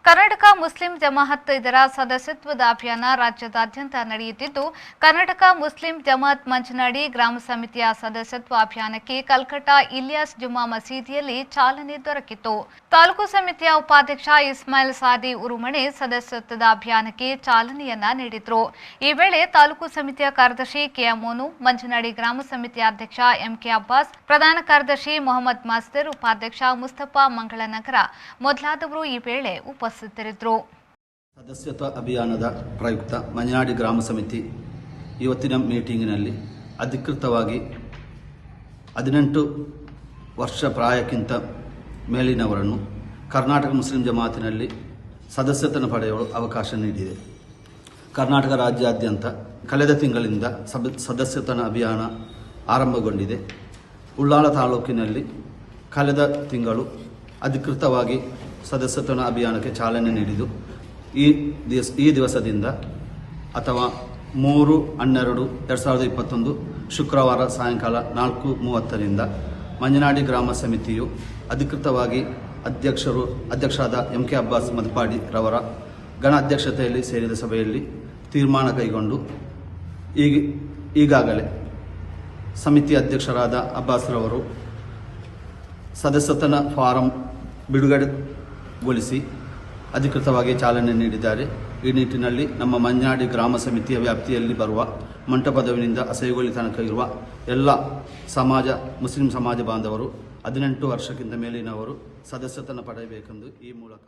Karnataka Muslim Jamaat ಇದರ ಸದಸ್ಯತ್ವದ ಅಭಿಯಾನ ರಾಜ್ಯದಾದ್ಯಂತ ನಡೆಯುತ್ತಿದ್ದು, ಕರ್ನಾಟಕ ಮುಸ್ಲಿಂ ಜಮಾಅತ್ ಮಂಚನಾಡಿ ಗ್ರಾಮ ಸಮಿತಿಯ ಸದಸ್ಯತ್ವ ಅಭಿಯಾನಕ್ಕೆ ಕಲ್ಕಟ್ಟ ಇಲಿಯಾಸ್ ಜುಮಾ ಮಸೀದಿಯಲ್ಲಿ ಚಾಲನೆ ದೊರಕಿತು. ತಾಲೂಕು ಸಮಿತಿಯ ಉಪಾಧ್ಯಕ್ಷ ಇಸ್ಮಾಯಿಲ್ ಸಾದಿ ಉರುಮಣೆ ಸದಸ್ಯತ್ವದ ಅಭಿಯಾನಕ್ಕೆ ಚಾಲನೆಯನ್ನ ನೀಡಿದರು. ಈ ವೇಳೆ ತಾಲೂಕು ಸಮಿತಿಯ ಕಾರ್ಯದರ್ಶಿ ಕೆಎಂ ಮೋನು, ಮಂಚನಾಡಿ ಗ್ರಾಮ ಸಮಿತಿಯ ಅಧ್ಯಕ್ಷ ಎಂಕೆ ಅಬ್ಬಾಸ್, ಪ್ರಧಾನ ಕಾರ್ಯದರ್ಶಿ ಮೊಹಮ್ಮದ್ ಮಾಸ್ದರ್, ಉಪಾಧ್ಯಕ್ಷ ಮುಸ್ತಫಾ ಮಂಗಳನಗರ ಮೊದಲಾದವರು ಈ ವೇಳೆ ಉಪಸ್ಥಿತರಿದ್ದರು. ಸದಸ್ಯತ್ವ ಅಭಿಯಾನದ ಪ್ರಯುಕ್ತ ಮಂಚನಾಡಿ ಗ್ರಾಮ ಸಮಿತಿ ಇವತ್ತಿನ ಮೀಟಿಂಗಿನಲ್ಲಿ ಅಧಿಕೃತವಾಗಿ 18 ವರ್ಷ ಪ್ರಾಯಕ್ಕಿಂತ ಮೇಲಿನವರನ್ನು ಕರ್ನಾಟಕ ಮುಸ್ಲಿಂ ಜಮಾತಿನಲ್ಲಿ ಸದಸ್ಯತ್ವ ಪಡೆಯಲು ಅವಕಾಶ ನೀಡಿದೆ. ಕರ್ನಾಟಕ ರಾಜ್ಯಾದ್ಯಂತ ಕಳೆದ ತಿಂಗಳಿಂದ ಸದಸ್ಯತ್ವ ಅಭಿಯಾನ ಆರಂಭಗೊಂಡಿದೆ. ಉಳ್ಳಾಲ ತಾಲೂಕಿನಲ್ಲಿ ಕಳೆದ ತಿಂಗಳು ಅಧಿಕೃತವಾಗಿ ಸದಸ್ಯತ್ವ ಅಭಿಯಾನಕ್ಕೆ ಚಾಲನೆ ನೀಡಿದ್ದು, ಈ ದಿವಸದಿಂದ ಅಥವಾ 3/12/2021 ಶುಕ್ರವಾರ ಸಾಯಂಕಾಲ 4:30ರಿಂದ ಮಂಚನಾಡಿ ಗ್ರಾಮ ಸಮಿತಿಯು ಅಧಿಕೃತವಾಗಿ ಅಧ್ಯಕ್ಷರಾದ ಎಂಕೆ ಅಬ್ಬಾಸ್ ಮದಪಾಡಿ ರವರ ಗಣಾಧ್ಯಕ್ಷತೆಯಲ್ಲಿ ಸೇರಿದ ಸಭೆಯಲ್ಲಿ ತೀರ್ಮಾನ ಕೈಗೊಂಡು ಈಗಾಗಲೇ ಸಮಿತಿ ಅಧ್ಯಕ್ಷರಾದ ಅಬ್ಬಾಸ್ ರವರು ಸದಸ್ಯತ್ವ ಫಾರಂ ಬಿಡುಗಡೆಗೊಳಿಸಿ ಅಧಿಕೃತವಾಗಿ ಚಾಲನೆ ನೀಡಿದ್ದಾರೆ. ಈ ನಿಟ್ಟಿನಲ್ಲಿ ನಮ್ಮ ಮಂಚನಾಡಿ ಗ್ರಾಮ ಸಮಿತಿಯ ವ್ಯಾಪ್ತಿಯಲ್ಲಿ ಬರುವ ಮಂಟಪದವಿನಿಂದ ಅಸೈಗೊಳ್ಳಿ ತನಕ ಇರುವ ಎಲ್ಲ ಮುಸ್ಲಿಂ ಸಮಾಜ ಬಾಂಧವರು 18 ವರ್ಷಕ್ಕಿಂತ ಮೇಲಿನವರು ಸದಸ್ಯತ್ವ ಪಡೆಯಬೇಕೆಂದು ಈ ಮೂಲಕ